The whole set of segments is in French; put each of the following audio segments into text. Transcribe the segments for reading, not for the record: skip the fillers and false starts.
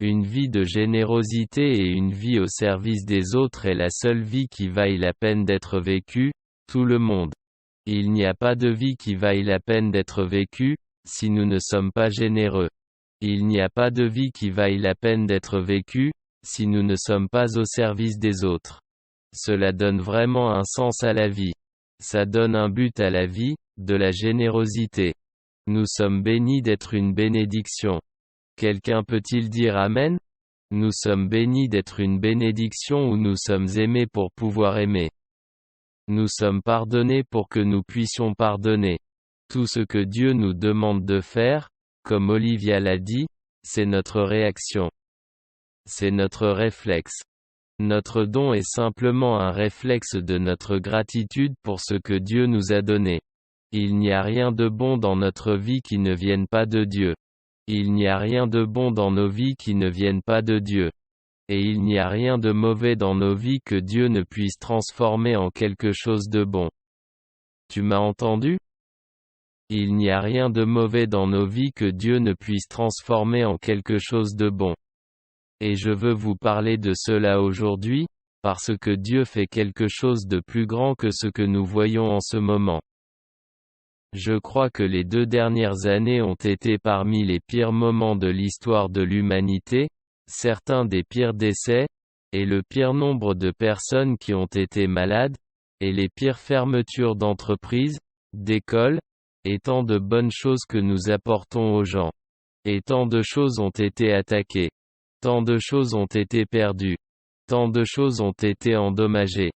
Une vie de générosité et une vie au service des autres est la seule vie qui vaille la peine d'être vécue, tout le monde. Il n'y a pas de vie qui vaille la peine d'être vécue, si nous ne sommes pas généreux. Il n'y a pas de vie qui vaille la peine d'être vécue, si nous ne sommes pas au service des autres. Cela donne vraiment un sens à la vie. Ça donne un but à la vie, de la générosité. Nous sommes bénis d'être une bénédiction. Quelqu'un peut-il dire Amen? Nous sommes bénis d'être une bénédiction où nous sommes aimés pour pouvoir aimer. Nous sommes pardonnés pour que nous puissions pardonner. Tout ce que Dieu nous demande de faire, comme Olivia l'a dit, c'est notre réaction. C'est notre réflexe. Notre don est simplement un réflexe de notre gratitude pour ce que Dieu nous a donné. Il n'y a rien de bon dans notre vie qui ne vienne pas de Dieu. Il n'y a rien de bon dans nos vies qui ne viennent pas de Dieu. Et il n'y a rien de mauvais dans nos vies que Dieu ne puisse transformer en quelque chose de bon. Tu m'as entendu? Il n'y a rien de mauvais dans nos vies que Dieu ne puisse transformer en quelque chose de bon. Et je veux vous parler de cela aujourd'hui, parce que Dieu fait quelque chose de plus grand que ce que nous voyons en ce moment. Je crois que les 2 dernières années ont été parmi les pires moments de l'histoire de l'humanité, certains des pires décès, et le pire nombre de personnes qui ont été malades, et les pires fermetures d'entreprises, d'écoles, et tant de bonnes choses que nous apportons aux gens. Et tant de choses ont été attaquées. Tant de choses ont été perdues. Tant de choses ont été endommagées.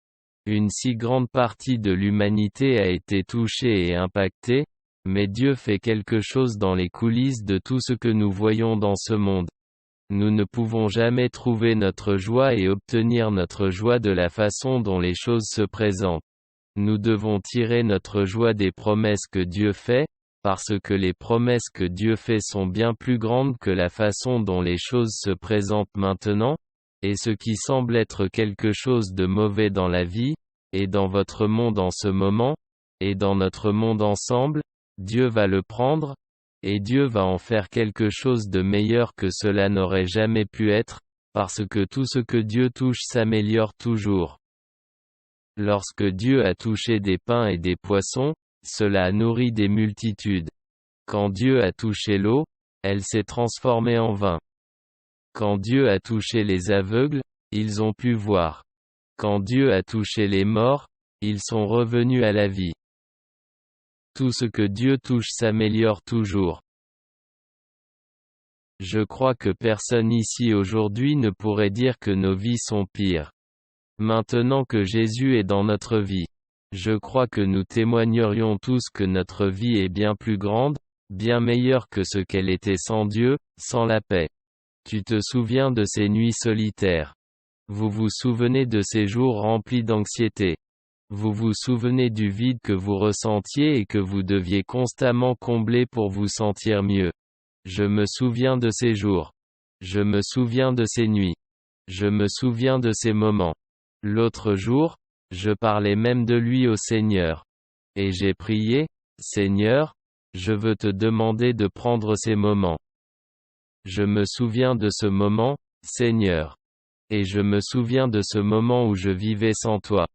Une si grande partie de l'humanité a été touchée et impactée, mais Dieu fait quelque chose dans les coulisses de tout ce que nous voyons dans ce monde. Nous ne pouvons jamais trouver notre joie et obtenir notre joie de la façon dont les choses se présentent. Nous devons tirer notre joie des promesses que Dieu fait, parce que les promesses que Dieu fait sont bien plus grandes que la façon dont les choses se présentent maintenant, et ce qui semble être quelque chose de mauvais dans la vie, et dans votre monde en ce moment, et dans notre monde ensemble, Dieu va le prendre, et Dieu va en faire quelque chose de meilleur que cela n'aurait jamais pu être, parce que tout ce que Dieu touche s'améliore toujours. Lorsque Dieu a touché des pains et des poissons, cela a nourri des multitudes. Quand Dieu a touché l'eau, elle s'est transformée en vin. Quand Dieu a touché les aveugles, ils ont pu voir. Quand Dieu a touché les morts, ils sont revenus à la vie. Tout ce que Dieu touche s'améliore toujours. Je crois que personne ici aujourd'hui ne pourrait dire que nos vies sont pires. Maintenant que Jésus est dans notre vie, je crois que nous témoignerions tous que notre vie est bien plus grande, bien meilleure que ce qu'elle était sans Dieu, sans la paix. Tu te souviens de ces nuits solitaires. Vous vous souvenez de ces jours remplis d'anxiété. Vous vous souvenez du vide que vous ressentiez et que vous deviez constamment combler pour vous sentir mieux. Je me souviens de ces jours. Je me souviens de ces nuits. Je me souviens de ces moments. L'autre jour, je parlais même de lui au Seigneur. Et j'ai prié, Seigneur, je veux te demander de prendre ces moments. Je me souviens de ce moment, Seigneur. Et je me souviens de ce moment où je vivais sans toi.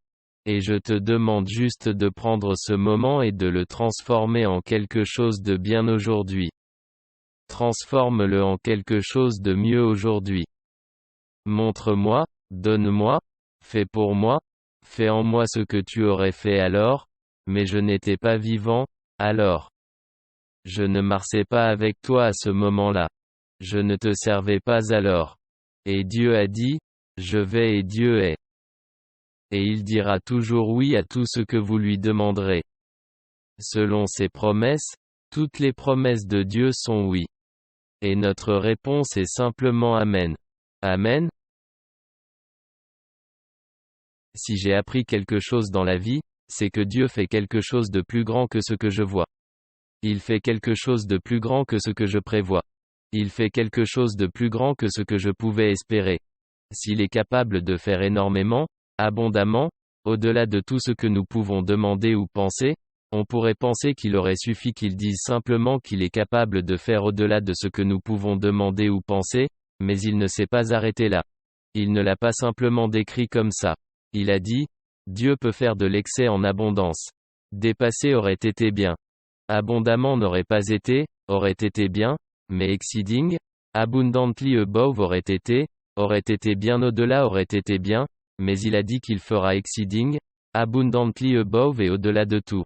Et je te demande juste de prendre ce moment et de le transformer en quelque chose de bien aujourd'hui. Transforme-le en quelque chose de mieux aujourd'hui. Montre-moi, donne-moi, fais pour moi, fais en moi ce que tu aurais fait alors, mais je n'étais pas vivant, alors. Je ne marchais pas avec toi à ce moment-là. Je ne te servais pas alors. Et Dieu a dit, je vais et Dieu est. Et il dira toujours oui à tout ce que vous lui demanderez. Selon ses promesses, toutes les promesses de Dieu sont oui. Et notre réponse est simplement Amen. Amen. Si j'ai appris quelque chose dans la vie, c'est que Dieu fait quelque chose de plus grand que ce que je vois. Il fait quelque chose de plus grand que ce que je prévois. Il fait quelque chose de plus grand que ce que je pouvais espérer. S'il est capable de faire énormément, abondamment, au-delà de tout ce que nous pouvons demander ou penser, on pourrait penser qu'il aurait suffi qu'il dise simplement qu'il est capable de faire au-delà de ce que nous pouvons demander ou penser, mais il ne s'est pas arrêté là. Il ne l'a pas simplement décrit comme ça. Il a dit, Dieu peut faire de l'excès en abondance. Dépasser aurait été bien. Abondamment n'aurait pas été, aurait été bien, mais exceeding, abundantly above aurait été bien au-delà aurait été bien, mais il a dit qu'il fera exceeding, abundantly above et au-delà de tout.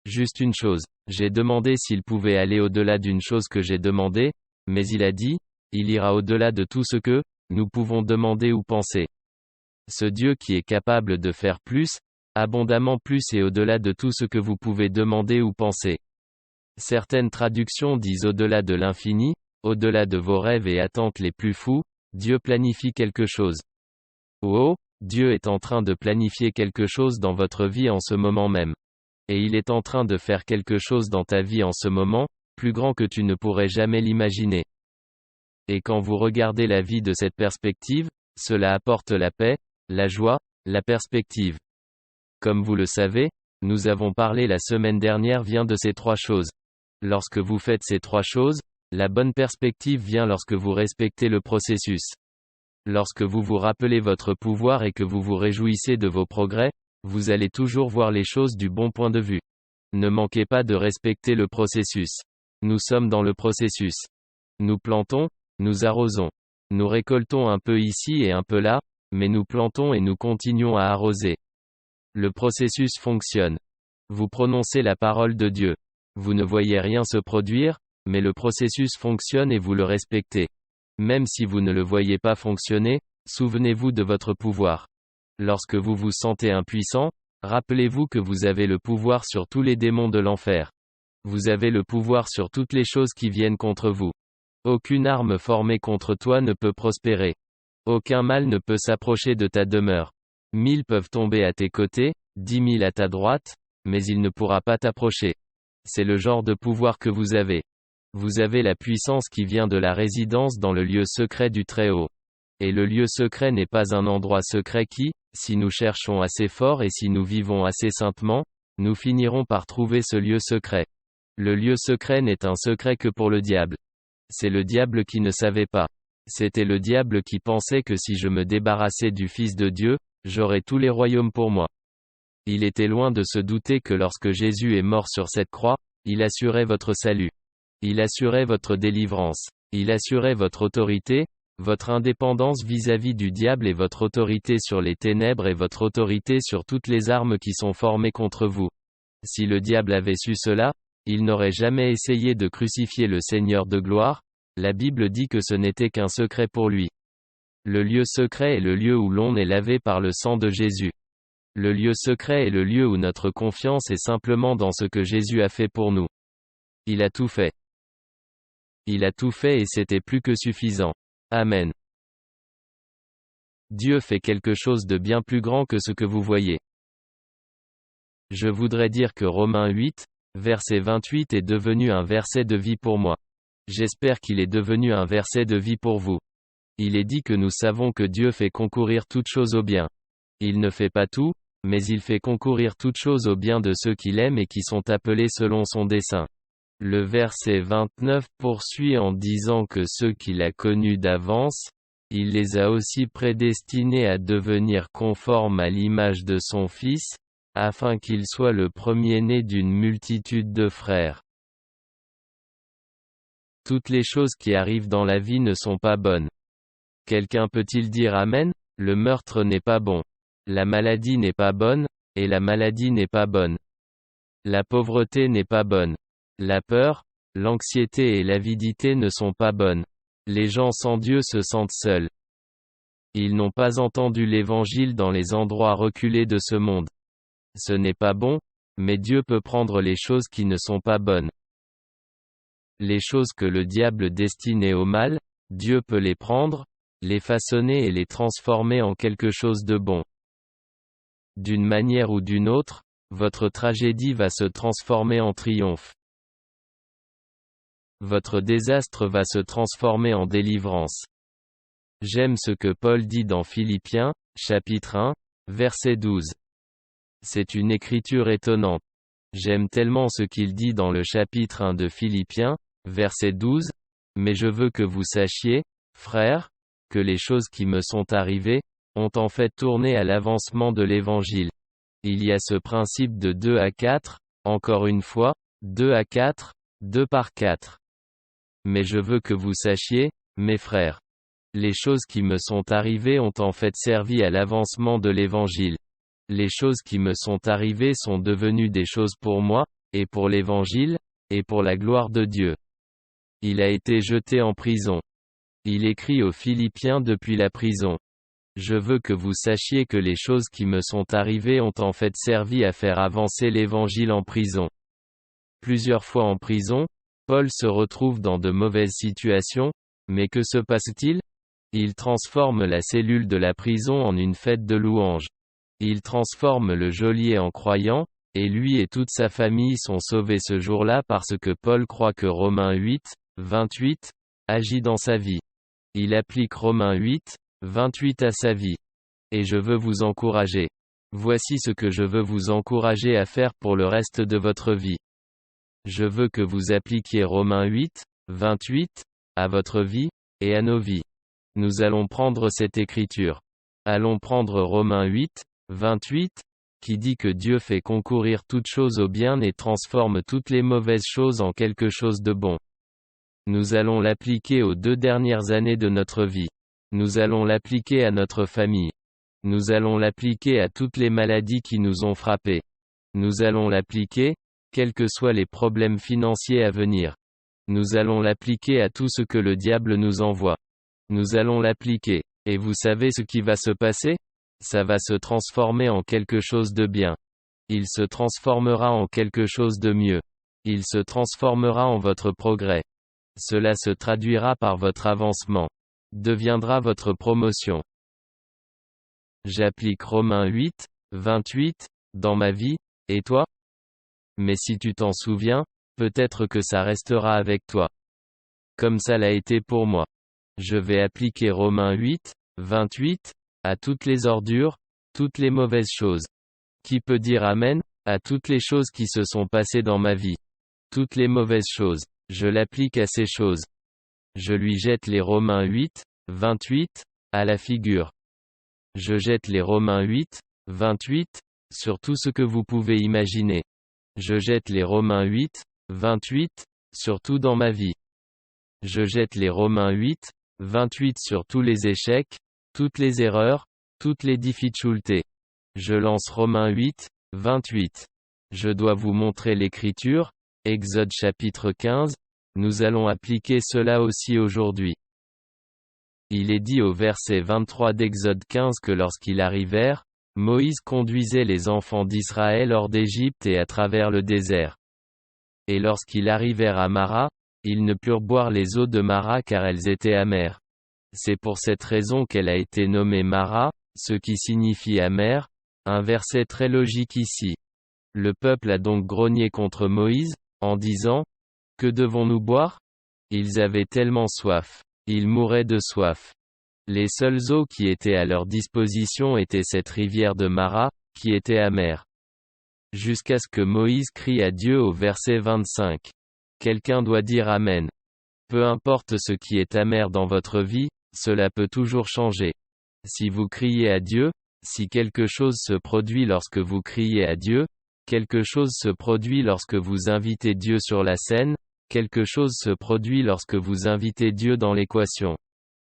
Juste une chose, j'ai demandé s'il pouvait aller au-delà d'une chose que j'ai demandé, mais il a dit, il ira au-delà de tout ce que nous pouvons demander ou penser. Ce Dieu qui est capable de faire plus, abondamment plus et au-delà de tout ce que vous pouvez demander ou penser. Certaines traductions disent au-delà de l'infini, au-delà de vos rêves et attentes les plus fous, Dieu planifie quelque chose. Oh, Dieu est en train de planifier quelque chose dans votre vie en ce moment même. Et il est en train de faire quelque chose dans ta vie en ce moment, plus grand que tu ne pourrais jamais l'imaginer. Et quand vous regardez la vie de cette perspective, cela apporte la paix, la joie, la perspective. Comme vous le savez, nous avons parlé la semaine dernière vient de ces trois choses. Lorsque vous faites ces trois choses, la bonne perspective vient lorsque vous respectez le processus. Lorsque vous vous rappelez votre pouvoir et que vous vous réjouissez de vos progrès, vous allez toujours voir les choses du bon point de vue. Ne manquez pas de respecter le processus. Nous sommes dans le processus. Nous plantons, nous arrosons. Nous récoltons un peu ici et un peu là, mais nous plantons et nous continuons à arroser. Le processus fonctionne. Vous prononcez la parole de Dieu. Vous ne voyez rien se produire, mais le processus fonctionne et vous le respectez. Même si vous ne le voyez pas fonctionner, souvenez-vous de votre pouvoir. Lorsque vous vous sentez impuissant, rappelez-vous que vous avez le pouvoir sur tous les démons de l'enfer. Vous avez le pouvoir sur toutes les choses qui viennent contre vous. Aucune arme formée contre toi ne peut prospérer. Aucun mal ne peut s'approcher de ta demeure. 1000 peuvent tomber à tes côtés, 10 000 à ta droite, mais il ne pourra pas t'approcher. C'est le genre de pouvoir que vous avez. Vous avez la puissance qui vient de la résidence dans le lieu secret du Très-Haut. Et le lieu secret n'est pas un endroit secret qui, si nous cherchons assez fort et si nous vivons assez saintement, nous finirons par trouver ce lieu secret. Le lieu secret n'est un secret que pour le diable. C'est le diable qui ne savait pas. C'était le diable qui pensait que si je me débarrassais du Fils de Dieu, j'aurais tous les royaumes pour moi. Il était loin de se douter que lorsque Jésus est mort sur cette croix, il assurait votre salut. Il assurait votre délivrance. Il assurait votre autorité, votre indépendance vis-à-vis du diable et votre autorité sur les ténèbres et votre autorité sur toutes les armes qui sont formées contre vous. Si le diable avait su cela, il n'aurait jamais essayé de crucifier le Seigneur de gloire. La Bible dit que ce n'était qu'un secret pour lui. Le lieu secret est le lieu où l'on est lavé par le sang de Jésus. Le lieu secret est le lieu où notre confiance est simplement dans ce que Jésus a fait pour nous. Il a tout fait. Il a tout fait et c'était plus que suffisant. Amen. Dieu fait quelque chose de bien plus grand que ce que vous voyez. Je voudrais dire que Romains 8, verset 28 est devenu un verset de vie pour moi. J'espère qu'il est devenu un verset de vie pour vous. Il est dit que nous savons que Dieu fait concourir toutes choses au bien. Il ne fait pas tout, mais il fait concourir toutes choses au bien de ceux qu'il aime et qui sont appelés selon son dessein. Le verset 29 poursuit en disant que ceux qu'il a connus d'avance, il les a aussi prédestinés à devenir conformes à l'image de son Fils, afin qu'il soit le premier-né d'une multitude de frères. Toutes les choses qui arrivent dans la vie ne sont pas bonnes. Quelqu'un peut-il dire Amen? Le meurtre n'est pas bon. La maladie n'est pas bonne, et la maladie n'est pas bonne. La pauvreté n'est pas bonne. La peur, l'anxiété et l'avidité ne sont pas bonnes. Les gens sans Dieu se sentent seuls. Ils n'ont pas entendu l'Évangile dans les endroits reculés de ce monde. Ce n'est pas bon, mais Dieu peut prendre les choses qui ne sont pas bonnes. Les choses que le diable destinait au mal, Dieu peut les prendre, les façonner et les transformer en quelque chose de bon. D'une manière ou d'une autre, votre tragédie va se transformer en triomphe. Votre désastre va se transformer en délivrance. J'aime ce que Paul dit dans Philippiens, chapitre 1, verset 12. C'est une écriture étonnante. J'aime tellement ce qu'il dit dans le chapitre 1 de Philippiens, verset 12, mais je veux que vous sachiez, frères, que les choses qui me sont arrivées, ont en fait tourné à l'avancement de l'Évangile. Il y a ce principe de 2 à 4, encore une fois, 2 à 4, 2 par 4. Mais je veux que vous sachiez, mes frères. Les choses qui me sont arrivées ont en fait servi à l'avancement de l'Évangile. Les choses qui me sont arrivées sont devenues des choses pour moi, et pour l'Évangile, et pour la gloire de Dieu. Il a été jeté en prison. Il écrit aux Philippiens depuis la prison. Je veux que vous sachiez que les choses qui me sont arrivées ont en fait servi à faire avancer l'Évangile en prison. Plusieurs fois en prison, Paul se retrouve dans de mauvaises situations, mais que se passe-t-il? Il transforme la cellule de la prison en une fête de louanges. Il transforme le geôlier en croyant, et lui et toute sa famille sont sauvés ce jour-là parce que Paul croit que Romains 8, 28, agit dans sa vie. Il applique Romains 8, 28 à sa vie. Et je veux vous encourager. Voici ce que je veux vous encourager à faire pour le reste de votre vie. Je veux que vous appliquiez Romains 8, 28, à votre vie, et à nos vies. Nous allons prendre cette écriture. Allons prendre Romains 8, 28, qui dit que Dieu fait concourir toutes choses au bien et transforme toutes les mauvaises choses en quelque chose de bon. Nous allons l'appliquer aux 2 dernières années de notre vie. Nous allons l'appliquer à notre famille. Nous allons l'appliquer à toutes les maladies qui nous ont frappés. Nous allons l'appliquer, quels que soient les problèmes financiers à venir. Nous allons l'appliquer à tout ce que le diable nous envoie. Nous allons l'appliquer. Et vous savez ce qui va se passer? Ça va se transformer en quelque chose de bien. Il se transformera en quelque chose de mieux. Il se transformera en votre progrès. Cela se traduira par votre avancement. Deviendra votre promotion. J'applique Romains 8, 28, dans ma vie, et toi? Mais si tu t'en souviens, peut-être que ça restera avec toi. Comme ça l'a été pour moi. Je vais appliquer Romains 8, 28, à toutes les ordures, toutes les mauvaises choses. Qui peut dire Amen, à toutes les choses qui se sont passées dans ma vie? Toutes les mauvaises choses. Je l'applique à ces choses. Je lui jette les Romains 8, 28, à la figure. Je jette les Romains 8, 28, sur tout ce que vous pouvez imaginer. Je jette les Romains 8, 28, sur tout dans ma vie. Je jette les Romains 8, 28 sur tous les échecs, toutes les erreurs, toutes les difficultés. Je lance Romains 8, 28. Je dois vous montrer l'écriture, Exode chapitre 15, nous allons appliquer cela aussi aujourd'hui. Il est dit au verset 23 d'Exode 15 que lorsqu'ils arrivèrent, Moïse conduisait les enfants d'Israël hors d'Égypte et à travers le désert. Et lorsqu'ils arrivèrent à Mara, ils ne purent boire les eaux de Mara car elles étaient amères. C'est pour cette raison qu'elle a été nommée Mara, ce qui signifie amère, un verset très logique ici. Le peuple a donc grogné contre Moïse, en disant, « Que devons-nous boire ?» Ils avaient tellement soif. Ils mouraient de soif. Les seules eaux qui étaient à leur disposition étaient cette rivière de Mara, qui était amère. Jusqu'à ce que Moïse crie à Dieu au verset 25. Quelqu'un doit dire Amen. Peu importe ce qui est amer dans votre vie, cela peut toujours changer. Si vous criez à Dieu, si quelque chose se produit lorsque vous criez à Dieu, quelque chose se produit lorsque vous invitez Dieu sur la scène, quelque chose se produit lorsque vous invitez Dieu dans l'équation.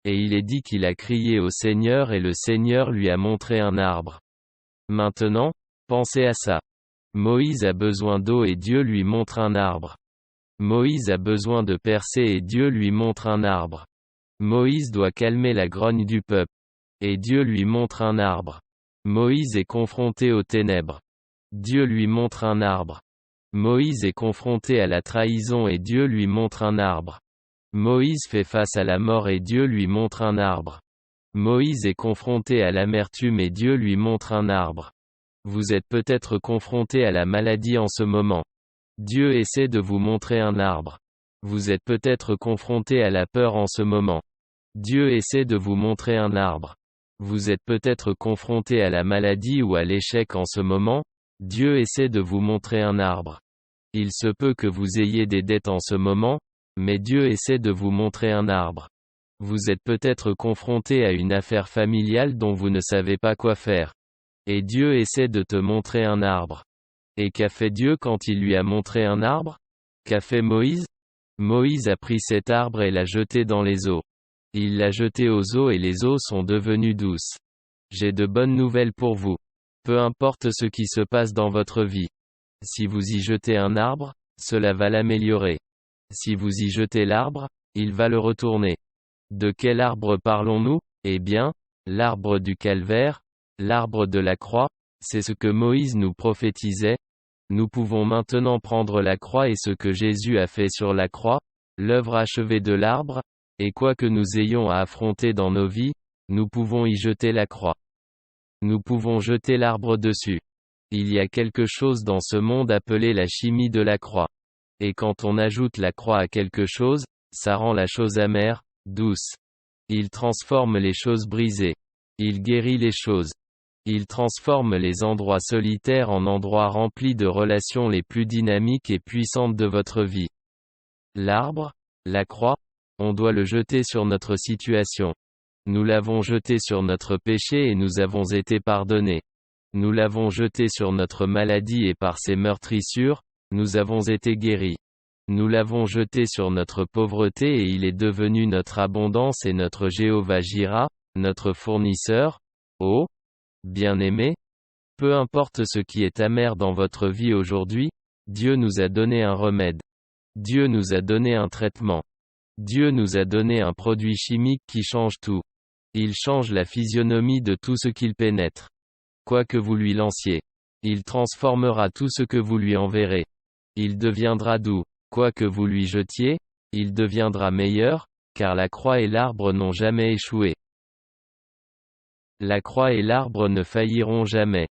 Et il est dit qu'il a crié au Seigneur et le Seigneur lui a montré un arbre. Maintenant, pensez à ça. Moïse a besoin d'eau et Dieu lui montre un arbre. Moïse a besoin de percer et Dieu lui montre un arbre. Moïse doit calmer la grogne du peuple. Et Dieu lui montre un arbre. Moïse est confronté aux ténèbres. Dieu lui montre un arbre. Moïse est confronté à la trahison et Dieu lui montre un arbre. Moïse fait face à la mort et Dieu lui montre un arbre. Moïse est confronté à l'amertume et Dieu lui montre un arbre. Vous êtes peut-être confronté à la maladie en ce moment. Dieu essaie de vous montrer un arbre. Vous êtes peut-être confronté à la peur en ce moment. Dieu essaie de vous montrer un arbre. Vous êtes peut-être confronté à la maladie ou à l'échec en ce moment. Dieu essaie de vous montrer un arbre. Il se peut que vous ayez des dettes en ce moment, mais Dieu essaie de vous montrer un arbre. Vous êtes peut-être confronté à une affaire familiale dont vous ne savez pas quoi faire. Et Dieu essaie de te montrer un arbre. Et qu'a fait Dieu quand il lui a montré un arbre? Qu'a fait Moïse? Moïse a pris cet arbre et l'a jeté dans les eaux. Il l'a jeté aux eaux et les eaux sont devenues douces. J'ai de bonnes nouvelles pour vous. Peu importe ce qui se passe dans votre vie. Si vous y jetez un arbre, cela va l'améliorer. Si vous y jetez l'arbre, il va le retourner. De quel arbre parlons-nous? Eh bien, l'arbre du calvaire, l'arbre de la croix, c'est ce que Moïse nous prophétisait. Nous pouvons maintenant prendre la croix et ce que Jésus a fait sur la croix, l'œuvre achevée de l'arbre, et quoi que nous ayons à affronter dans nos vies, nous pouvons y jeter la croix. Nous pouvons jeter l'arbre dessus. Il y a quelque chose dans ce monde appelé la chimie de la croix. Et quand on ajoute la croix à quelque chose, ça rend la chose amère, douce. Il transforme les choses brisées. Il guérit les choses. Il transforme les endroits solitaires en endroits remplis de relations les plus dynamiques et puissantes de votre vie. L'arbre, la croix, on doit le jeter sur notre situation. Nous l'avons jeté sur notre péché et nous avons été pardonnés. Nous l'avons jeté sur notre maladie et par ses meurtrissures, nous avons été guéris. Nous l'avons jeté sur notre pauvreté et il est devenu notre abondance et notre Jéhovah Jireh, notre fournisseur. Oh, bien-aimé, peu importe ce qui est amer dans votre vie aujourd'hui, Dieu nous a donné un remède. Dieu nous a donné un traitement. Dieu nous a donné un produit chimique qui change tout. Il change la physionomie de tout ce qu'il pénètre. Quoi que vous lui lanciez, il transformera tout ce que vous lui enverrez. Il deviendra doux. Quoi que vous lui jetiez, il deviendra meilleur, car la croix et l'arbre n'ont jamais échoué. La croix et l'arbre ne failliront jamais.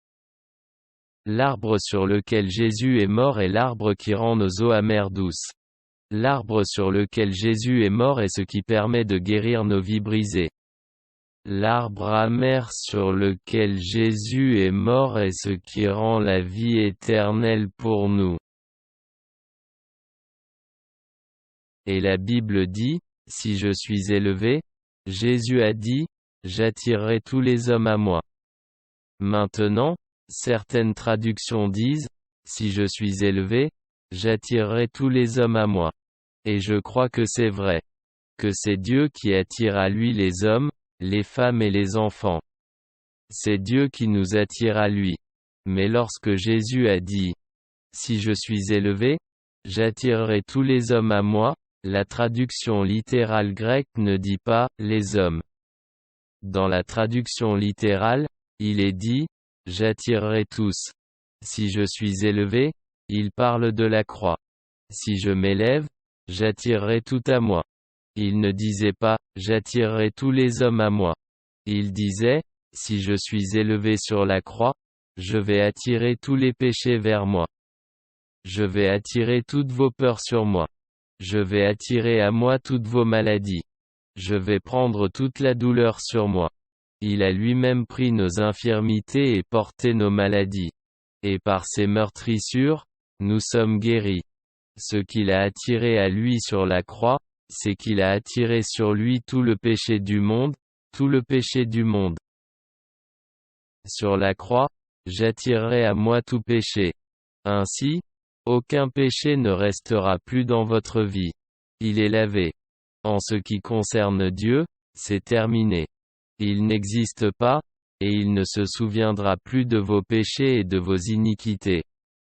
L'arbre sur lequel Jésus est mort est l'arbre qui rend nos eaux amères douces. L'arbre sur lequel Jésus est mort est ce qui permet de guérir nos vies brisées. L'arbre amer sur lequel Jésus est mort est ce qui rend la vie éternelle pour nous. Et la Bible dit, si je suis élevé, Jésus a dit, j'attirerai tous les hommes à moi. Maintenant, certaines traductions disent, si je suis élevé, j'attirerai tous les hommes à moi. Et je crois que c'est vrai. Que c'est Dieu qui attire à lui les hommes, les femmes et les enfants. C'est Dieu qui nous attire à lui. Mais lorsque Jésus a dit, si je suis élevé, j'attirerai tous les hommes à moi, la traduction littérale grecque ne dit pas « les hommes ». Dans la traduction littérale, il est dit « j'attirerai tous ». Si je suis élevé, il parle de la croix. Si je m'élève, j'attirerai tout à moi. Il ne disait pas « j'attirerai tous les hommes à moi ». Il disait « si je suis élevé sur la croix, je vais attirer tous les péchés vers moi. Je vais attirer toutes vos peurs sur moi. Je vais attirer à moi toutes vos maladies. Je vais prendre toute la douleur sur moi. Il a lui-même pris nos infirmités et porté nos maladies. Et par ses meurtrissures, nous sommes guéris. Ce qu'il a attiré à lui sur la croix, c'est qu'il a attiré sur lui tout le péché du monde, tout le péché du monde. Sur la croix, j'attirerai à moi tout péché. Ainsi, aucun péché ne restera plus dans votre vie. Il est lavé. En ce qui concerne Dieu, c'est terminé. Il n'existe pas, et il ne se souviendra plus de vos péchés et de vos iniquités.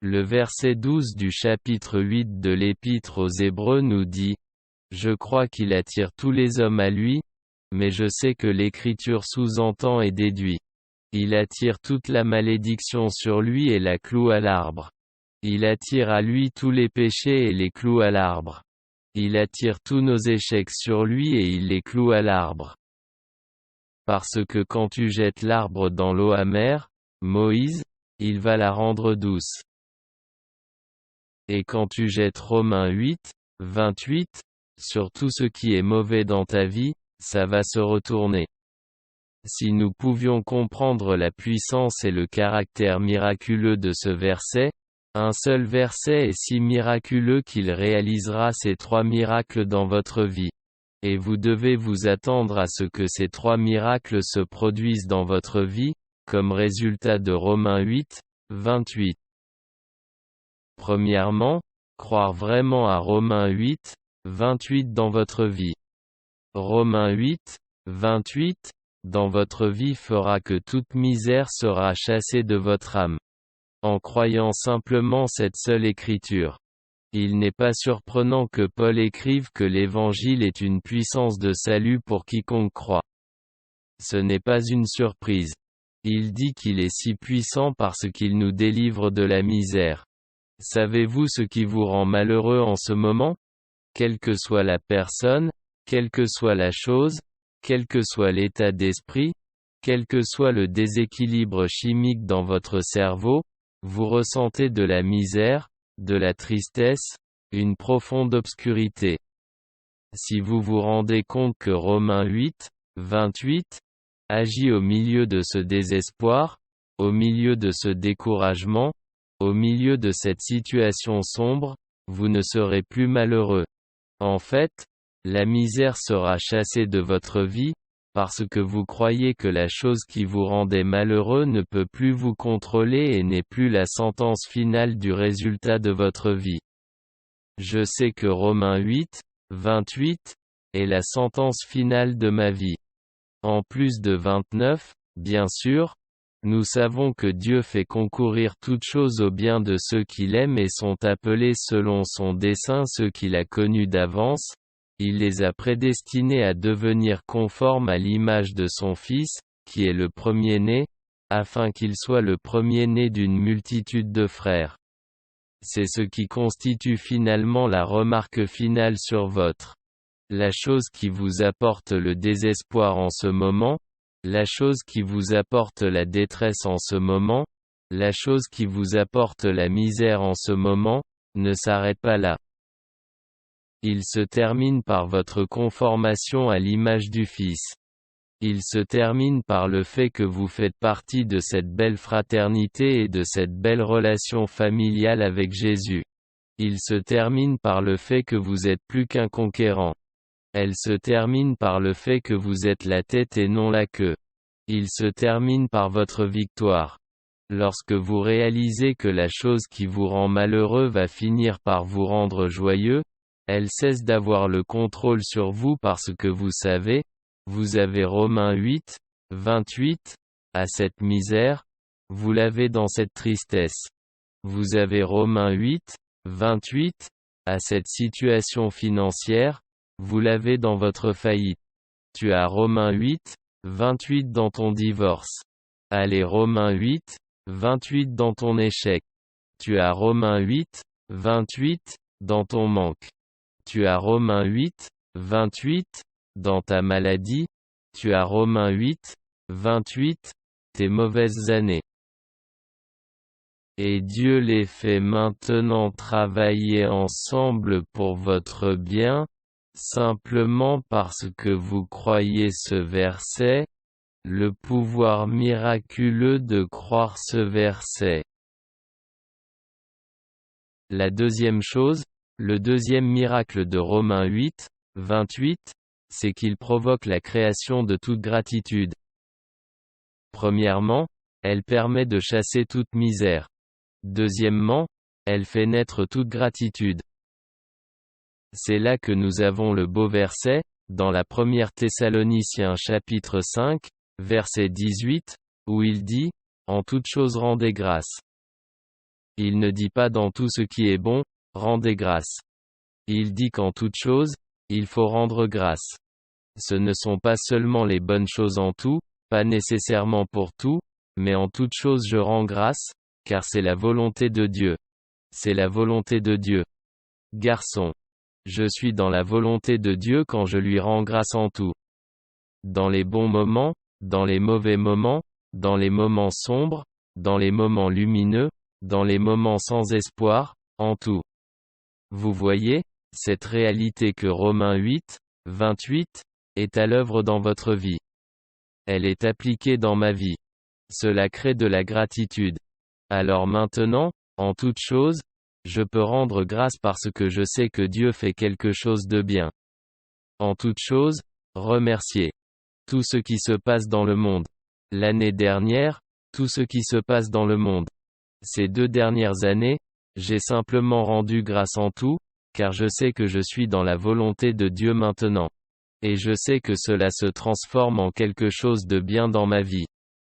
Le verset 12 du chapitre 8 de l'Épître aux Hébreux nous dit « Je crois qu'il attire tous les hommes à lui, mais je sais que l'Écriture sous-entend et déduit. Il attire toute la malédiction sur lui et la cloue à l'arbre. Il attire à lui tous les péchés et les cloue à l'arbre. Il attire tous nos échecs sur lui et il les cloue à l'arbre. Parce que quand tu jettes l'arbre dans l'eau amère, Moïse, il va la rendre douce. Et quand tu jettes Romains 8, 28, sur tout ce qui est mauvais dans ta vie, ça va se retourner. Si nous pouvions comprendre la puissance et le caractère miraculeux de ce verset, un seul verset est si miraculeux qu'il réalisera ces 3 miracles dans votre vie. et vous devez vous attendre à ce que ces 3 miracles se produisent dans votre vie, comme résultat de Romains 8, 28. Premièrement, croire vraiment à Romains 8, 28 dans votre vie. Romains 8, 28, dans votre vie fera que toute misère sera chassée de votre âme. En croyant simplement cette seule écriture. Il n'est pas surprenant que Paul écrive que l'Évangile est une puissance de salut pour quiconque croit. Ce n'est pas une surprise. Il dit qu'il est si puissant parce qu'il nous délivre de la misère. Savez-vous ce qui vous rend malheureux en ce moment? Quelle que soit la personne, quelle que soit la chose, quel que soit l'état d'esprit, quel que soit le déséquilibre chimique dans votre cerveau, vous ressentez de la misère, de la tristesse, une profonde obscurité. Si vous vous rendez compte que Romains 8, 28, agit au milieu de ce désespoir, au milieu de ce découragement, au milieu de cette situation sombre, vous ne serez plus malheureux. En fait, la misère sera chassée de votre vie, parce que vous croyez que la chose qui vous rendait malheureux ne peut plus vous contrôler et n'est plus la sentence finale du résultat de votre vie. Je sais que Romains 8, 28, est la sentence finale de ma vie. En plus de 29, bien sûr, nous savons que Dieu fait concourir toutes choses au bien de ceux qu'il aime et sont appelés selon son dessein ceux qu'il a connus d'avance. Il les a prédestinés à devenir conformes à l'image de son Fils, qui est le premier-né, afin qu'il soit le premier-né d'une multitude de frères. C'est ce qui constitue finalement la remarque finale sur la chose qui vous apporte le désespoir en ce moment, la chose qui vous apporte la détresse en ce moment, la chose qui vous apporte la misère en ce moment, ne s'arrête pas là. Il se termine par votre conformation à l'image du Fils. Il se termine par le fait que vous faites partie de cette belle fraternité et de cette belle relation familiale avec Jésus. Il se termine par le fait que vous êtes plus qu'un conquérant. Elle se termine par le fait que vous êtes la tête et non la queue. Il se termine par votre victoire. Lorsque vous réalisez que la chose qui vous rend malheureux va finir par vous rendre joyeux, elle cesse d'avoir le contrôle sur vous parce que vous savez, vous avez Romains 8, 28, à cette misère, vous l'avez dans cette tristesse. Vous avez Romains 8, 28, à cette situation financière, vous l'avez dans votre faillite. Tu as Romains 8, 28 dans ton divorce. Allez Romains 8, 28 dans ton échec. Tu as Romains 8, 28, dans ton manque. Tu as Romains 8, 28, dans ta maladie. Tu as Romains 8, 28, tes mauvaises années. Et Dieu les fait maintenant travailler ensemble pour votre bien, simplement parce que vous croyez ce verset, le pouvoir miraculeux de croire ce verset. La deuxième chose, le deuxième miracle de Romains 8, 28, c'est qu'il provoque la création de toute gratitude. Premièrement, elle permet de chasser toute misère. Deuxièmement, elle fait naître toute gratitude. C'est là que nous avons le beau verset, dans la première Thessaloniciens chapitre 5, verset 18, où il dit, « En toute chose rendez grâce ». Il ne dit pas dans tout ce qui est bon, rendez grâce. Il dit qu'en toute chose, il faut rendre grâce. Ce ne sont pas seulement les bonnes choses en tout, pas nécessairement pour tout, mais en toute chose je rends grâce, car c'est la volonté de Dieu. C'est la volonté de Dieu. Garçon. Je suis dans la volonté de Dieu quand je lui rends grâce en tout. Dans les bons moments, dans les mauvais moments, dans les moments sombres, dans les moments lumineux, dans les moments sans espoir, en tout. Vous voyez, cette réalité que Romains 8, 28, est à l'œuvre dans votre vie. Elle est appliquée dans ma vie. Cela crée de la gratitude. Alors maintenant, en toute chose, je peux rendre grâce parce que je sais que Dieu fait quelque chose de bien. En toute chose, remerciez. Tout ce qui se passe dans le monde. L'année dernière, tout ce qui se passe dans le monde. Ces 2 dernières années, j'ai simplement rendu grâce en tout, car je sais que je suis dans la volonté de Dieu maintenant. Et je sais que cela se transforme en quelque chose de bien dans ma vie.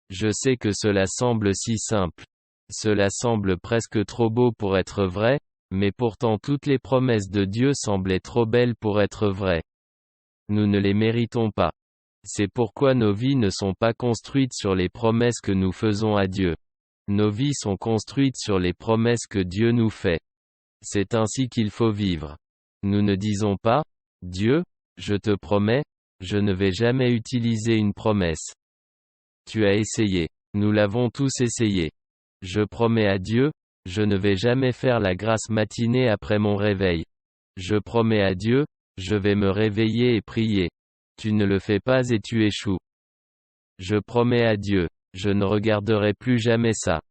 Je sais que cela semble si simple. Cela semble presque trop beau pour être vrai, mais pourtant toutes les promesses de Dieu semblaient trop belles pour être vraies. Nous ne les méritons pas. C'est pourquoi nos vies ne sont pas construites sur les promesses que nous faisons à Dieu. Nos vies sont construites sur les promesses que Dieu nous fait. C'est ainsi qu'il faut vivre. Nous ne disons pas, Dieu, je te promets, je ne vais jamais utiliser une promesse. Tu as essayé. Nous l'avons tous essayé. Je promets à Dieu, je ne vais jamais faire la grasse matinée après mon réveil. Je promets à Dieu, je vais me réveiller et prier. Tu ne le fais pas et tu échoues. Je promets à Dieu, je ne regarderai plus jamais ça.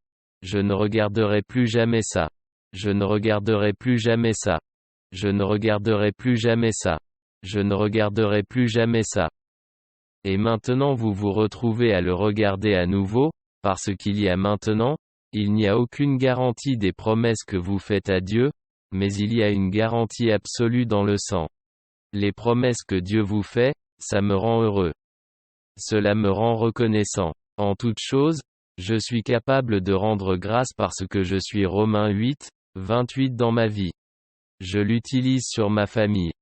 Je ne regarderai plus jamais ça. Je ne regarderai plus jamais ça. Je ne regarderai plus jamais ça. Je ne regarderai plus jamais ça. Et maintenant vous vous retrouvez à le regarder à nouveau, parce qu'il y a maintenant, il n'y a aucune garantie des promesses que vous faites à Dieu, mais il y a une garantie absolue dans le sang. Les promesses que Dieu vous fait, ça me rend heureux. Cela me rend reconnaissant. En toute chose, je suis capable de rendre grâce parce que je suis Romains 8, 28 dans ma vie. Je l'utilise sur ma famille.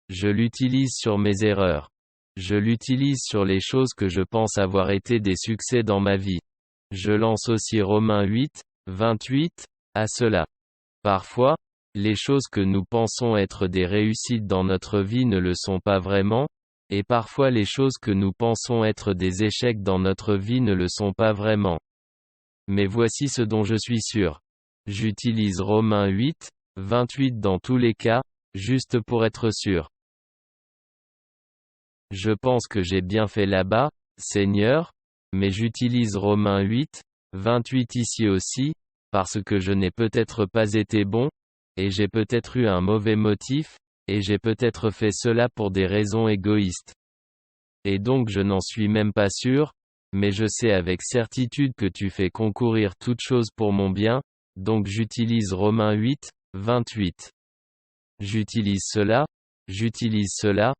Je l'utilise sur mes erreurs. Je l'utilise sur les choses que je pense avoir été des succès dans ma vie. Je lance aussi Romains 8, 28, à cela. Parfois, les choses que nous pensons être des réussites dans notre vie ne le sont pas vraiment, et parfois les choses que nous pensons être des échecs dans notre vie ne le sont pas vraiment. Mais voici ce dont je suis sûr. J'utilise Romains 8, 28 dans tous les cas, juste pour être sûr. Je pense que j'ai bien fait là-bas, Seigneur, mais j'utilise Romains 8, 28 ici aussi, parce que je n'ai peut-être pas été bon, et j'ai peut-être eu un mauvais motif, et j'ai peut-être fait cela pour des raisons égoïstes. Et donc je n'en suis même pas sûr, mais je sais avec certitude que tu fais concourir toutes choses pour mon bien, donc j'utilise Romains 8, 28. J'utilise cela, j'utilise cela,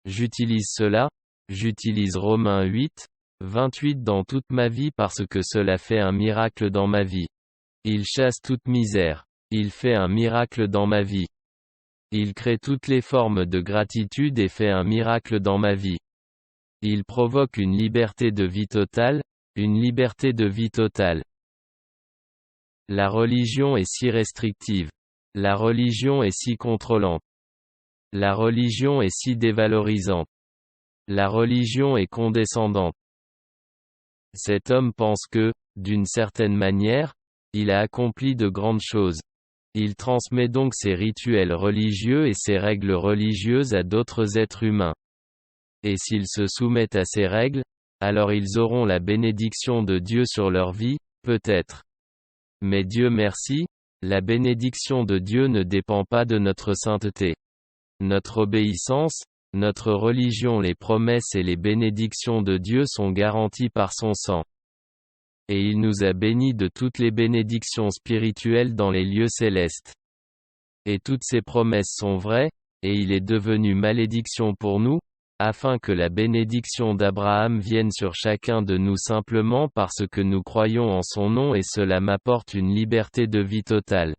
j'utilise cela, j'utilise Romains 8, 28 dans toute ma vie parce que cela fait un miracle dans ma vie. Il chasse toute misère. Il fait un miracle dans ma vie. Il crée toutes les formes de gratitude et fait un miracle dans ma vie. Il provoque une liberté de vie totale, une liberté de vie totale. La religion est si restrictive. La religion est si contrôlante. La religion est si dévalorisante. La religion est condescendante. Cet homme pense que, d'une certaine manière, il a accompli de grandes choses. Il transmet donc ses rituels religieux et ses règles religieuses à d'autres êtres humains. Et s'ils se soumettent à ces règles, alors ils auront la bénédiction de Dieu sur leur vie, peut-être. Mais Dieu merci, la bénédiction de Dieu ne dépend pas de notre sainteté. Notre obéissance, notre religion, les promesses et les bénédictions de Dieu sont garanties par son sang. Et il nous a bénis de toutes les bénédictions spirituelles dans les lieux célestes. Et toutes ces promesses sont vraies, et il est devenu malédiction pour nous, afin que la bénédiction d'Abraham vienne sur chacun de nous simplement parce que nous croyons en son nom et cela m'apporte une liberté de vie totale.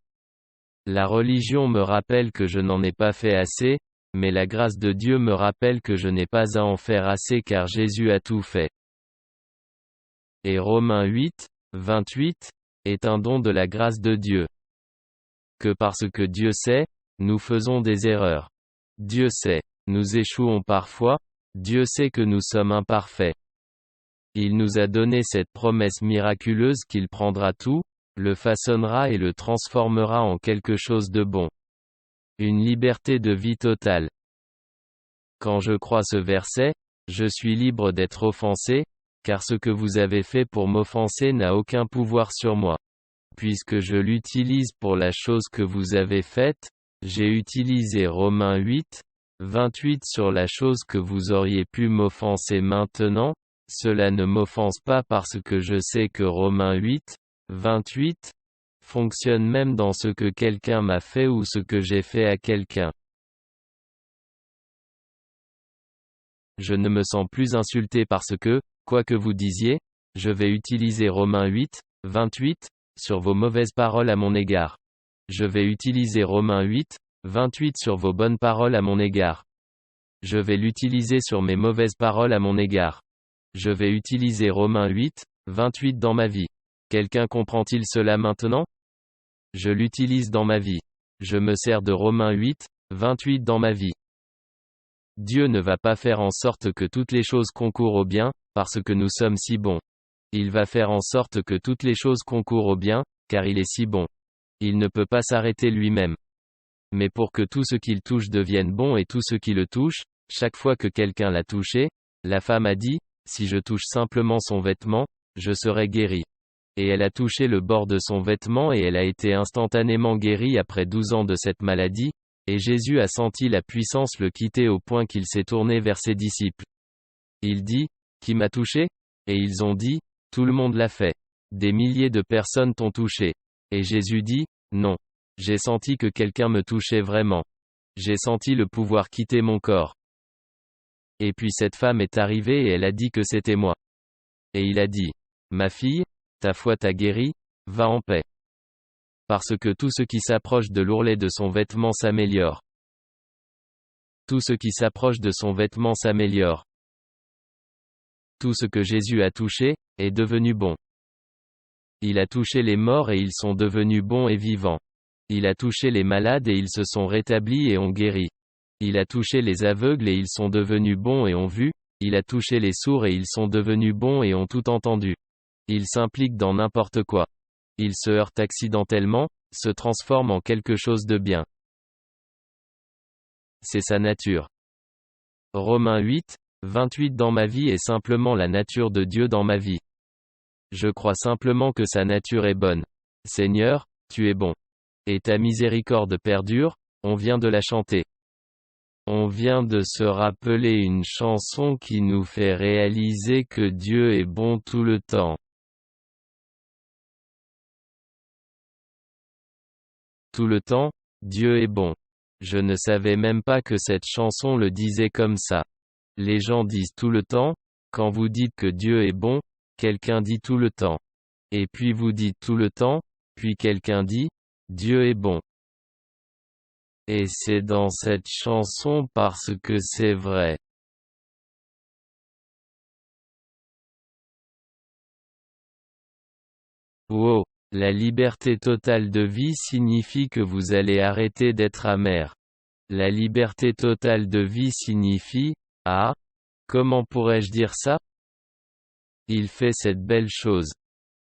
La religion me rappelle que je n'en ai pas fait assez, mais la grâce de Dieu me rappelle que je n'ai pas à en faire assez car Jésus a tout fait. Et Romains 8, 28, est un don de la grâce de Dieu. Que parce que Dieu sait, nous faisons des erreurs. Dieu sait, nous échouons parfois, Dieu sait que nous sommes imparfaits. Il nous a donné cette promesse miraculeuse qu'il prendra tout, le façonnera et le transformera en quelque chose de bon. Une liberté de vie totale. Quand je crois ce verset, je suis libre d'être offensé, car ce que vous avez fait pour m'offenser n'a aucun pouvoir sur moi. Puisque je l'utilise pour la chose que vous avez faite, j'ai utilisé Romains 8, 28 sur la chose que vous auriez pu m'offenser maintenant, cela ne m'offense pas parce que je sais que Romains 8, 28, fonctionne même dans ce que quelqu'un m'a fait ou ce que j'ai fait à quelqu'un. Je ne me sens plus insulté parce que, quoi que vous disiez, je vais utiliser Romains 8, 28, sur vos mauvaises paroles à mon égard. Je vais utiliser Romains 8, 28 sur vos bonnes paroles à mon égard. Je vais l'utiliser sur mes mauvaises paroles à mon égard. Je vais utiliser Romains 8, 28 dans ma vie. Quelqu'un comprend-il cela maintenant? Je l'utilise dans ma vie. Je me sers de Romains 8, 28 dans ma vie. Dieu ne va pas faire en sorte que toutes les choses concourent au bien, parce que nous sommes si bons. Il va faire en sorte que toutes les choses concourent au bien, car il est si bon. Il ne peut pas s'arrêter lui-même. Mais pour que tout ce qu'il touche devienne bon et tout ce qui le touche, chaque fois que quelqu'un l'a touché, la femme a dit, si je touche simplement son vêtement, je serai guérie. Et elle a touché le bord de son vêtement et elle a été instantanément guérie après 12 ans de cette maladie, et Jésus a senti la puissance le quitter au point qu'il s'est tourné vers ses disciples. Il dit, qui m'a touché? Et ils ont dit, tout le monde l'a fait. Des milliers de personnes t'ont touché. Et Jésus dit, non. J'ai senti que quelqu'un me touchait vraiment. J'ai senti le pouvoir quitter mon corps. Et puis cette femme est arrivée et elle a dit que c'était moi. Et il a dit, ma fille, ta foi t'a guérie, va en paix. Parce que tout ce qui s'approche de l'ourlet de son vêtement s'améliore. Tout ce qui s'approche de son vêtement s'améliore. Tout ce que Jésus a touché, est devenu bon. Il a touché les morts et ils sont devenus bons et vivants. Il a touché les malades et ils se sont rétablis et ont guéri. Il a touché les aveugles et ils sont devenus bons et ont vu. Il a touché les sourds et ils sont devenus bons et ont tout entendu. Il s'implique dans n'importe quoi. Il se heurte accidentellement, se transforme en quelque chose de bien. C'est sa nature. Romains 8, 28 dans ma vie est simplement la nature de Dieu dans ma vie. Je crois simplement que sa nature est bonne. Seigneur, tu es bon. Et ta miséricorde perdure, on vient de la chanter. On vient de se rappeler une chanson qui nous fait réaliser que Dieu est bon tout le temps. Tout le temps, Dieu est bon. Je ne savais même pas que cette chanson le disait comme ça. Les gens disent tout le temps, quand vous dites que Dieu est bon, quelqu'un dit tout le temps. Et puis vous dites tout le temps, puis quelqu'un dit, Dieu est bon. Et c'est dans cette chanson parce que c'est vrai. Wow! La liberté totale de vie signifie que vous allez arrêter d'être amer. La liberté totale de vie signifie, comment pourrais-je dire ça? Il fait cette belle chose.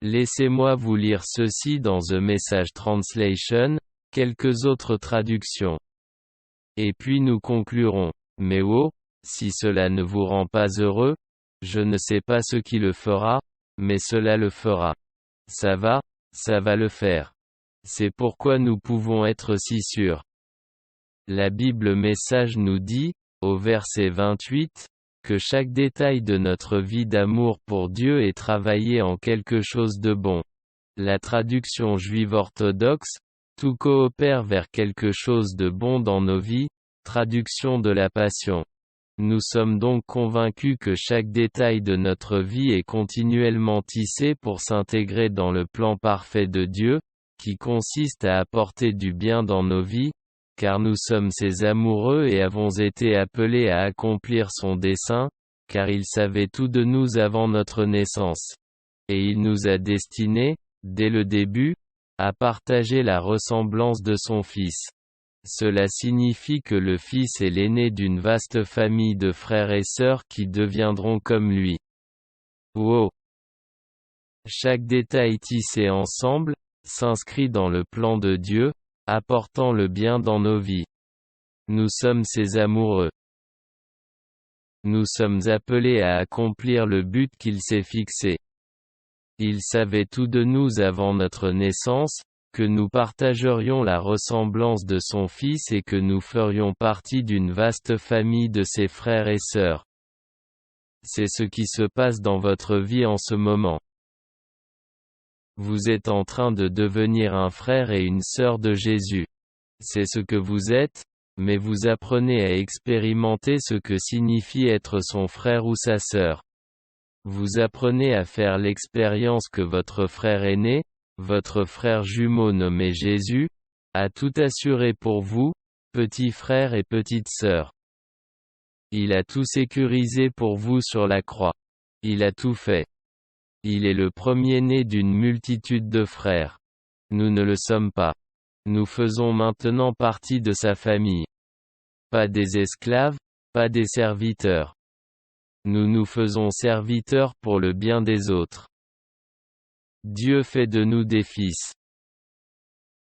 Laissez-moi vous lire ceci dans The Message Translation, quelques autres traductions. Et puis nous conclurons. Mais oh, si cela ne vous rend pas heureux, je ne sais pas ce qui le fera, mais cela le fera. Ça va le faire. C'est pourquoi nous pouvons être si sûrs. La Bible Message nous dit, au verset 28, que chaque détail de notre vie d'amour pour Dieu est travaillé en quelque chose de bon. La traduction juive orthodoxe, tout coopère vers quelque chose de bon dans nos vies, traduction de la Passion. Nous sommes donc convaincus que chaque détail de notre vie est continuellement tissé pour s'intégrer dans le plan parfait de Dieu, qui consiste à apporter du bien dans nos vies, car nous sommes ses amoureux et avons été appelés à accomplir son dessein, car il savait tout de nous avant notre naissance. Et il nous a destinés, dès le début, à partager la ressemblance de son Fils. Cela signifie que le Fils est l'aîné d'une vaste famille de frères et sœurs qui deviendront comme lui. Wow! Chaque détail tissé ensemble, s'inscrit dans le plan de Dieu, apportant le bien dans nos vies. Nous sommes ses amoureux. Nous sommes appelés à accomplir le but qu'il s'est fixé. Il savait tout de nous avant notre naissance, que nous partagerions la ressemblance de son Fils et que nous ferions partie d'une vaste famille de ses frères et sœurs. C'est ce qui se passe dans votre vie en ce moment. Vous êtes en train de devenir un frère et une sœur de Jésus. C'est ce que vous êtes, mais vous apprenez à expérimenter ce que signifie être son frère ou sa sœur. Vous apprenez à faire l'expérience que votre frère aîné, votre frère jumeau nommé Jésus, a tout assuré pour vous, petit frère et petite sœur. Il a tout sécurisé pour vous sur la croix. Il a tout fait. Il est le premier-né d'une multitude de frères. Nous ne le sommes pas. Nous faisons maintenant partie de sa famille. Pas des esclaves, pas des serviteurs. Nous nous faisons serviteurs pour le bien des autres. Dieu fait de nous des fils.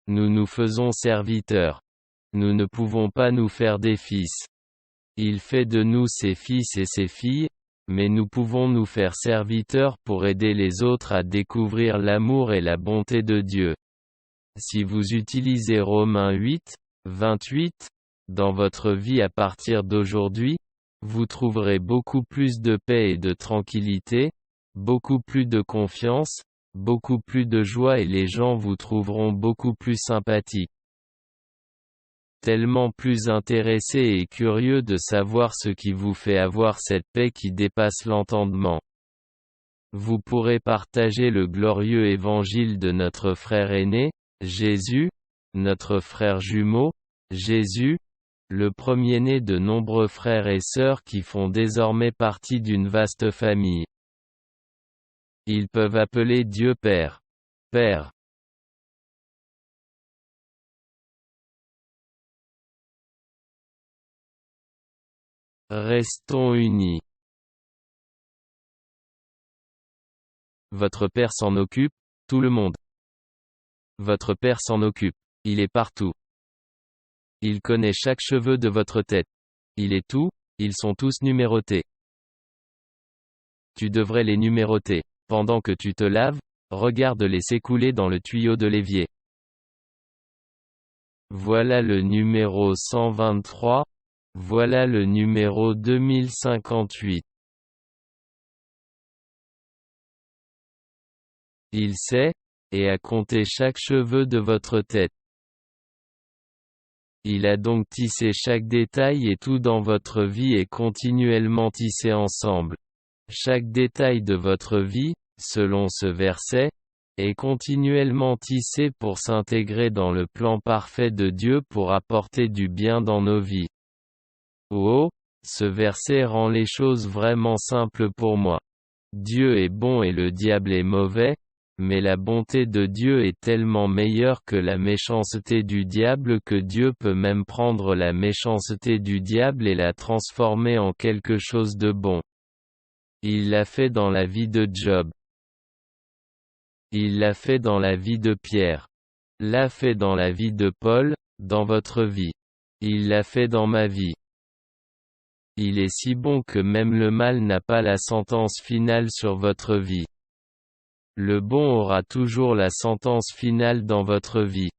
Nous nous faisons serviteurs. Nous ne pouvons pas nous faire des fils. Il fait de nous ses fils et ses filles, mais nous pouvons nous faire serviteurs pour aider les autres à découvrir l'amour et la bonté de Dieu. Si vous utilisez Romains 8, 28, dans votre vie à partir d'aujourd'hui, vous trouverez beaucoup plus de paix et de tranquillité, beaucoup plus de confiance, beaucoup plus de joie et les gens vous trouveront beaucoup plus sympathique. Tellement plus intéressé et curieux de savoir ce qui vous fait avoir cette paix qui dépasse l'entendement. Vous pourrez partager le glorieux évangile de notre frère aîné, Jésus, notre frère jumeau, Jésus, le premier-né de nombreux frères et sœurs qui font désormais partie d'une vaste famille. Ils peuvent appeler Dieu Père. Père. Restons unis. Votre Père s'en occupe, tout le monde. Votre Père s'en occupe. Il est partout. Il connaît chaque cheveu de votre tête. Il est tout, ils sont tous numérotés. Tu devrais les numéroter. Pendant que tu te laves, regarde-les s'écouler dans le tuyau de l'évier. Voilà le numéro 123. Voilà le numéro 2058. Il sait, et a compté chaque cheveu de votre tête. Il a donc tissé chaque détail et tout dans votre vie est continuellement tissé ensemble. Chaque détail de votre vie, selon ce verset, est continuellement tissé pour s'intégrer dans le plan parfait de Dieu pour apporter du bien dans nos vies. Oh, ce verset rend les choses vraiment simples pour moi. Dieu est bon et le diable est mauvais, mais la bonté de Dieu est tellement meilleure que la méchanceté du diable que Dieu peut même prendre la méchanceté du diable et la transformer en quelque chose de bon. Il l'a fait dans la vie de Job. Il l'a fait dans la vie de Pierre. L'a fait dans la vie de Paul, dans votre vie. Il l'a fait dans ma vie. Il est si bon que même le mal n'a pas la sentence finale sur votre vie. Le bon aura toujours la sentence finale dans votre vie.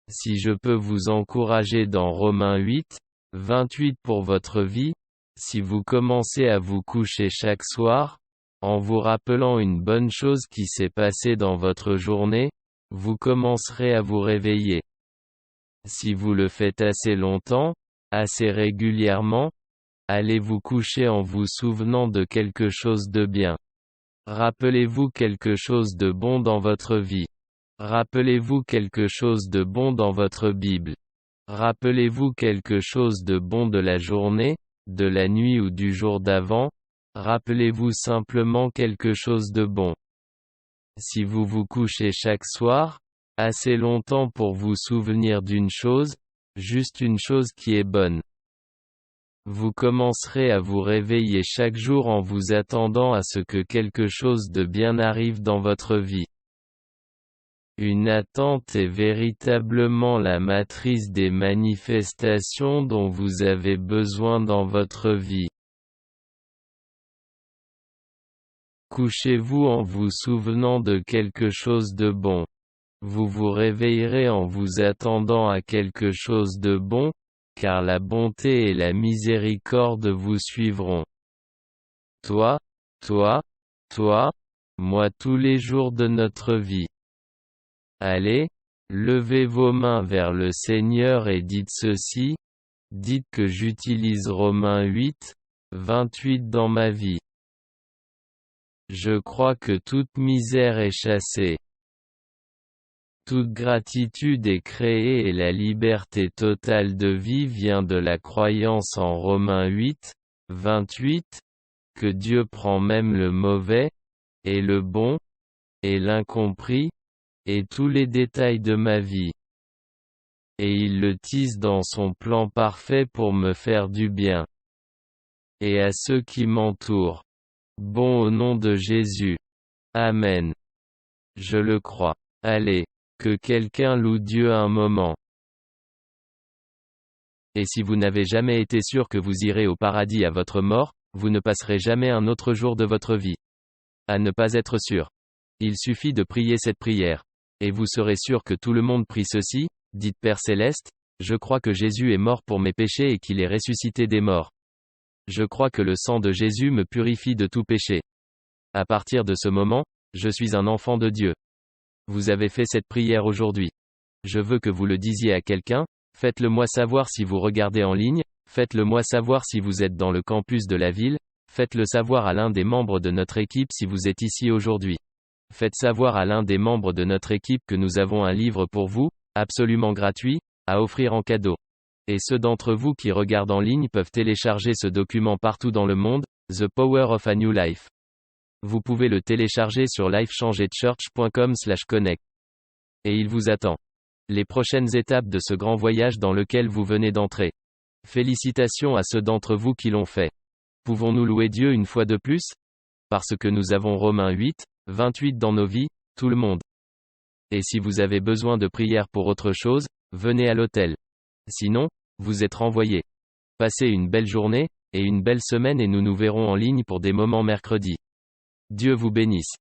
Si je peux vous encourager dans Romains 8, 28 pour votre vie, si vous commencez à vous coucher chaque soir, en vous rappelant une bonne chose qui s'est passée dans votre journée, vous commencerez à vous réveiller. Si vous le faites assez longtemps, assez régulièrement, allez vous coucher en vous souvenant de quelque chose de bien. Rappelez-vous quelque chose de bon dans votre vie. Rappelez-vous quelque chose de bon dans votre Bible. Rappelez-vous quelque chose de bon de la journée, de la nuit ou du jour d'avant. Rappelez-vous simplement quelque chose de bon. Si vous vous couchez chaque soir, assez longtemps pour vous souvenir d'une chose, juste une chose qui est bonne. Vous commencerez à vous réveiller chaque jour en vous attendant à ce que quelque chose de bien arrive dans votre vie. Une attente est véritablement la matrice des manifestations dont vous avez besoin dans votre vie. Couchez-vous en vous souvenant de quelque chose de bon. Vous vous réveillerez en vous attendant à quelque chose de bon, car la bonté et la miséricorde vous suivront. Toi, toi, toi, moi tous les jours de notre vie. Allez, levez vos mains vers le Seigneur et dites ceci, dites que j'utilise Romains 8, 28 dans ma vie. Je crois que toute misère est chassée. Toute gratitude est créée et la liberté totale de vie vient de la croyance en Romains 8, 28, que Dieu prend même le mauvais, et le bon, et l'incompris, et tous les détails de ma vie. Et il le tisse dans son plan parfait pour me faire du bien. Et à ceux qui m'entourent. Bon au nom de Jésus. Amen. Je le crois. Allez, que quelqu'un loue Dieu un moment. Et si vous n'avez jamais été sûr que vous irez au paradis à votre mort, vous ne passerez jamais un autre jour de votre vie. À ne pas être sûr. Il suffit de prier cette prière. Et vous serez sûr que tout le monde prie ceci, dites Père Céleste, je crois que Jésus est mort pour mes péchés et qu'il est ressuscité des morts. Je crois que le sang de Jésus me purifie de tout péché. À partir de ce moment, je suis un enfant de Dieu. Vous avez fait cette prière aujourd'hui. Je veux que vous le disiez à quelqu'un, faites-le moi savoir si vous regardez en ligne, faites-le moi savoir si vous êtes dans le campus de la ville, faites-le savoir à l'un des membres de notre équipe si vous êtes ici aujourd'hui. Faites savoir à l'un des membres de notre équipe que nous avons un livre pour vous, absolument gratuit, à offrir en cadeau. Et ceux d'entre vous qui regardent en ligne peuvent télécharger ce document partout dans le monde, The Power of a New Life. Vous pouvez le télécharger sur lifechangedchurch.com/connect. Et il vous attend. Les prochaines étapes de ce grand voyage dans lequel vous venez d'entrer. Félicitations à ceux d'entre vous qui l'ont fait. Pouvons-nous louer Dieu une fois de plus? Parce que nous avons Romains 8, 28 dans nos vies, tout le monde. Et si vous avez besoin de prière pour autre chose, venez à l'hôtel. Sinon, vous êtes renvoyé. Passez une belle journée, et une belle semaine et nous nous verrons en ligne pour des moments mercredi. Dieu vous bénisse.